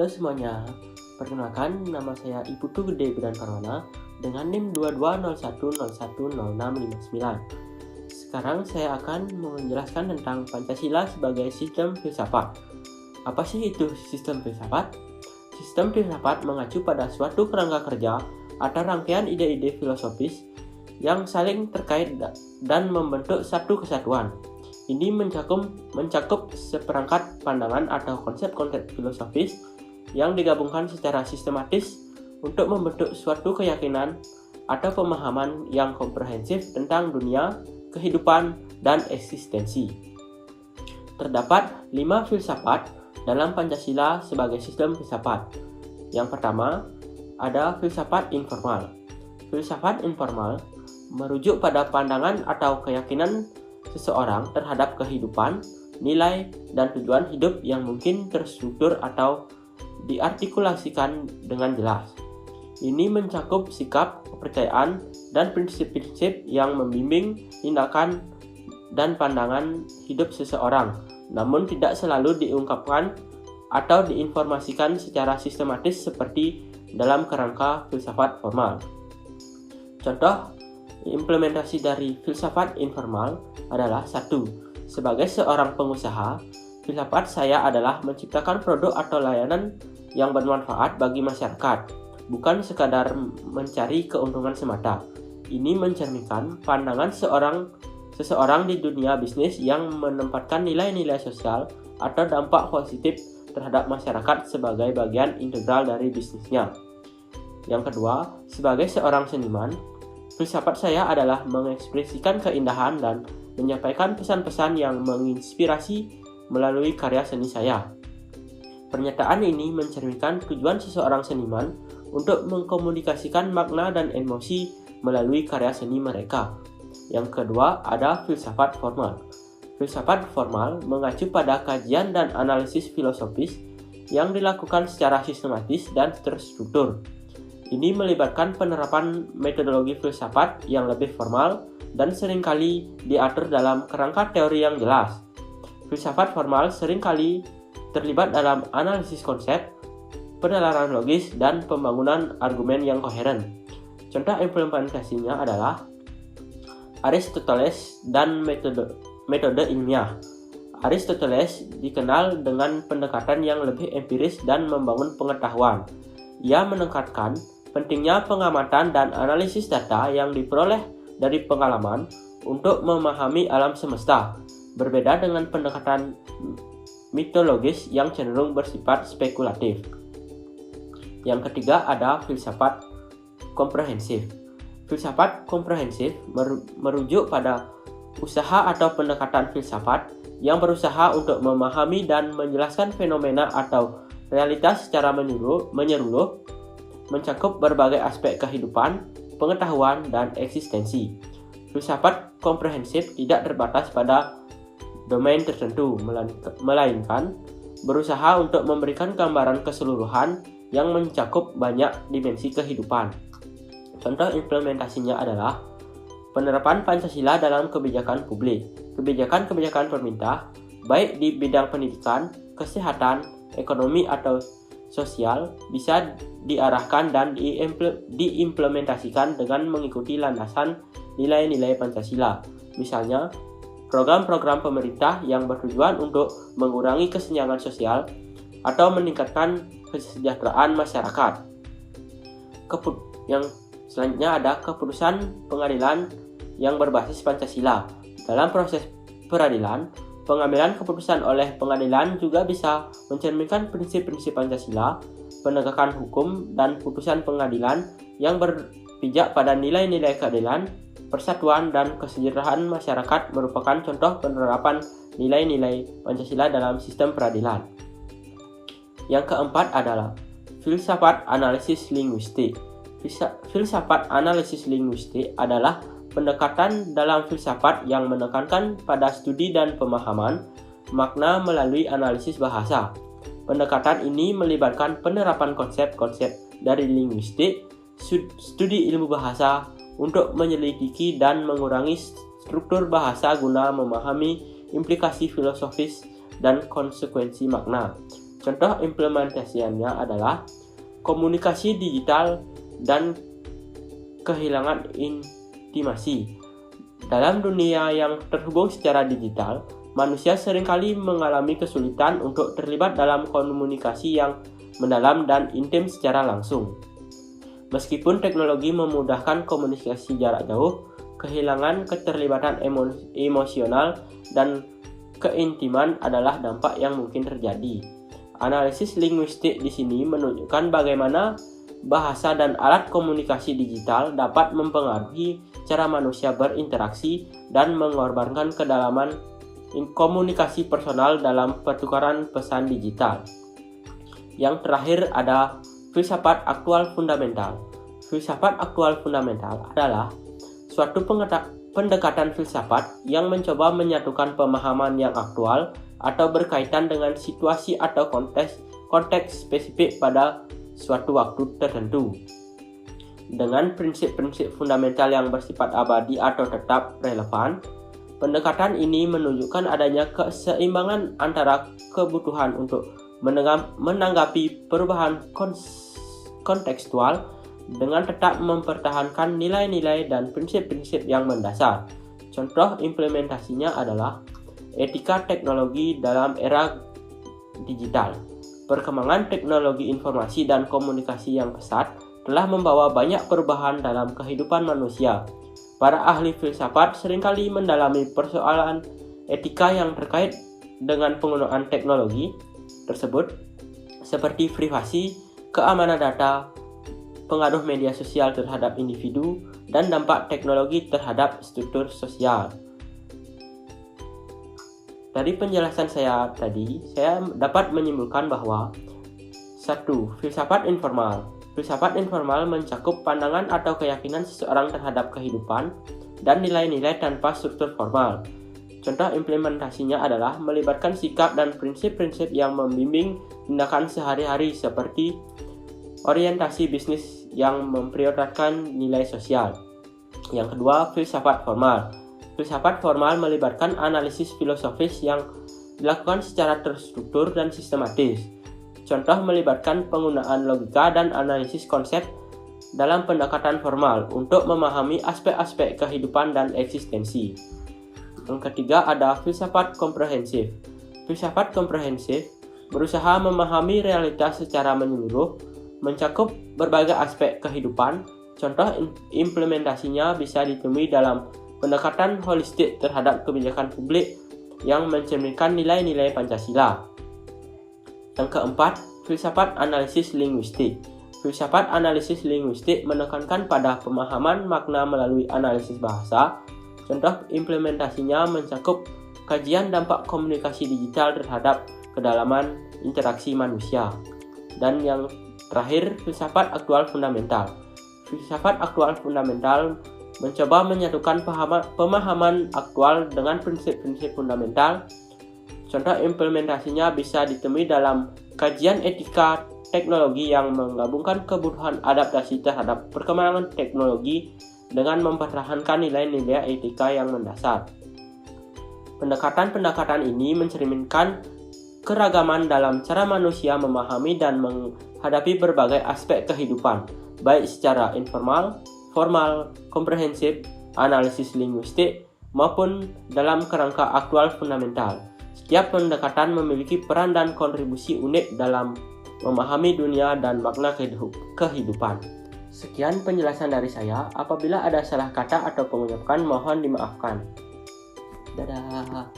Halo semuanya, perkenalkan nama saya Iputu Gede Bidan Parwana dengan NIM 2201010659. Sekarang saya akan menjelaskan tentang Pancasila sebagai sistem filsafat. Apa sih itu sistem filsafat? Sistem filsafat mengacu pada suatu kerangka kerja atau rangkaian ide-ide filosofis yang saling terkait dan membentuk satu kesatuan. Ini mencakup seperangkat pandangan atau konsep-konsep filosofis yang digabungkan secara sistematis untuk membentuk suatu keyakinan atau pemahaman yang komprehensif tentang dunia, kehidupan, dan eksistensi. Terdapat 5 filsafat dalam Pancasila sebagai sistem filsafat. Yang pertama, ada filsafat informal. Filsafat informal merujuk pada pandangan atau keyakinan seseorang terhadap kehidupan, nilai, dan tujuan hidup yang mungkin terstruktur atau diartikulasikan dengan jelas. Ini mencakup sikap, kepercayaan, dan prinsip-prinsip yang membimbing tindakan dan pandangan hidup seseorang, namun tidak selalu diungkapkan atau diinformasikan secara sistematis seperti dalam kerangka filsafat formal. Contoh implementasi dari filsafat informal adalah 1. Sebagai seorang pengusaha, filsafat saya adalah menciptakan produk atau layanan yang bermanfaat bagi masyarakat, bukan sekadar mencari keuntungan semata. Ini mencerminkan pandangan seseorang di dunia bisnis yang menempatkan nilai-nilai sosial atau dampak positif terhadap masyarakat sebagai bagian integral dari bisnisnya. Yang kedua, sebagai seorang seniman, filsafat saya adalah mengekspresikan keindahan dan menyampaikan pesan-pesan yang menginspirasi melalui karya seni saya. Pernyataan ini mencerminkan tujuan seseorang seniman untuk mengkomunikasikan makna dan emosi melalui karya seni mereka. Yang kedua, ada filsafat formal. Filsafat formal mengacu pada kajian dan analisis filosofis yang dilakukan secara sistematis dan terstruktur. Ini melibatkan penerapan metodologi filsafat yang lebih formal dan seringkali diatur dalam kerangka teori yang jelas. Filsafat formal seringkali terlibat dalam analisis konsep, penalaran logis, dan pembangunan argumen yang koheren. Contoh implementasinya adalah Aristoteles dan metode ilmiah. Aristoteles dikenal dengan pendekatan yang lebih empiris dan membangun pengetahuan. Ia menekankan pentingnya pengamatan dan analisis data yang diperoleh dari pengalaman untuk memahami alam semesta, berbeda dengan pendekatan mitologis yang cenderung bersifat spekulatif. Yang ketiga ada filsafat komprehensif. Filsafat komprehensif merujuk pada usaha atau pendekatan filsafat yang berusaha untuk memahami dan menjelaskan fenomena atau realitas secara menyeluruh, mencakup berbagai aspek kehidupan, pengetahuan, dan eksistensi. Filsafat komprehensif tidak terbatas pada domain tertentu, melainkan berusaha untuk memberikan gambaran keseluruhan yang mencakup banyak dimensi kehidupan. Contoh implementasinya adalah penerapan Pancasila dalam kebijakan publik. Kebijakan-kebijakan pemerintah, baik di bidang pendidikan, kesehatan, ekonomi, atau sosial bisa diarahkan dan diimplementasikan dengan mengikuti landasan nilai-nilai Pancasila. Misalnya, program-program pemerintah yang bertujuan untuk mengurangi kesenjangan sosial atau meningkatkan kesejahteraan masyarakat. Yang selanjutnya ada keputusan pengadilan yang berbasis Pancasila. Dalam proses peradilan, pengambilan keputusan oleh pengadilan juga bisa mencerminkan prinsip-prinsip Pancasila, penegakan hukum, dan putusan pengadilan yang berpijak pada nilai-nilai keadilan, persatuan, dan kesejahteraan masyarakat merupakan contoh penerapan nilai-nilai Pancasila dalam sistem peradilan. Yang keempat adalah filsafat analisis linguistik. Filsafat analisis linguistik adalah pendekatan dalam filsafat yang menekankan pada studi dan pemahaman makna melalui analisis bahasa. Pendekatan ini melibatkan penerapan konsep-konsep dari linguistik, studi ilmu bahasa untuk menyelidiki dan mengurangi struktur bahasa guna memahami implikasi filosofis dan konsekuensi makna. Contoh implementasinya adalah komunikasi digital dan kehilangan intimasi. Dalam dunia yang terhubung secara digital, manusia seringkali mengalami kesulitan untuk terlibat dalam komunikasi yang mendalam dan intim secara langsung. Meskipun teknologi memudahkan komunikasi jarak jauh, kehilangan keterlibatan emosional dan keintiman adalah dampak yang mungkin terjadi. Analisis linguistik di sini menunjukkan bagaimana bahasa dan alat komunikasi digital dapat mempengaruhi cara manusia berinteraksi dan mengorbankan kedalaman komunikasi personal dalam pertukaran pesan digital. Yang terakhir ada filsafat aktual fundamental. Filsafat aktual fundamental adalah suatu pendekatan filsafat yang mencoba menyatukan pemahaman yang aktual atau berkaitan dengan situasi atau konteks spesifik pada suatu waktu tertentu. Dengan prinsip-prinsip fundamental yang bersifat abadi atau tetap relevan, pendekatan ini menunjukkan adanya keseimbangan antara kebutuhan untuk menanggapi perubahan kontekstual dengan tetap mempertahankan nilai-nilai dan prinsip-prinsip yang mendasar. Contoh implementasinya adalah etika teknologi dalam era digital. Perkembangan teknologi informasi dan komunikasi yang pesat telah membawa banyak perubahan dalam kehidupan manusia. Para ahli filsafat seringkali mendalami persoalan etika yang terkait dengan penggunaan teknologi tersebut, seperti privasi, keamanan data, pengaruh media sosial terhadap individu, dan dampak teknologi terhadap struktur sosial. Dari penjelasan saya tadi, saya dapat menyimpulkan bahwa 1. Filsafat informal. Filsafat informal mencakup pandangan atau keyakinan seseorang terhadap kehidupan dan nilai-nilai tanpa struktur formal. Contoh implementasinya adalah melibatkan sikap dan prinsip-prinsip yang membimbing tindakan sehari-hari seperti orientasi bisnis yang memprioritaskan nilai sosial. Yang kedua, filsafat formal. Filsafat formal melibatkan analisis filosofis yang dilakukan secara terstruktur dan sistematis. Contoh melibatkan penggunaan logika dan analisis konsep dalam pendekatan formal untuk memahami aspek-aspek kehidupan dan eksistensi. Yang ketiga ada filsafat komprehensif. Filsafat komprehensif berusaha memahami realitas secara menyeluruh, mencakup berbagai aspek kehidupan. Contoh implementasinya bisa ditemui dalam pendekatan holistik terhadap kebijakan publik yang mencerminkan nilai-nilai Pancasila. Yang keempat, filsafat analisis linguistik. Filsafat analisis linguistik menekankan pada pemahaman makna melalui analisis bahasa. Contoh implementasinya mencakup kajian dampak komunikasi digital terhadap kedalaman interaksi manusia. Dan yang terakhir, filsafat aktual fundamental. Filsafat aktual fundamental mencoba menyatukan pemahaman aktual dengan prinsip-prinsip fundamental. Contoh implementasinya bisa ditemui dalam kajian etika teknologi yang menggabungkan kebutuhan adaptasi terhadap perkembangan teknologi dengan mempertahankan nilai-nilai etika yang mendasar. Pendekatan-pendekatan ini mencerminkan keragaman dalam cara manusia memahami dan menghadapi berbagai aspek kehidupan, baik secara informal, formal, komprehensif, analisis linguistik, maupun dalam kerangka aktual fundamental. Setiap pendekatan memiliki peran dan kontribusi unik dalam memahami dunia dan makna kehidupan. Sekian penjelasan dari saya. Apabila ada salah kata atau pengucapan, mohon dimaafkan. Dadah.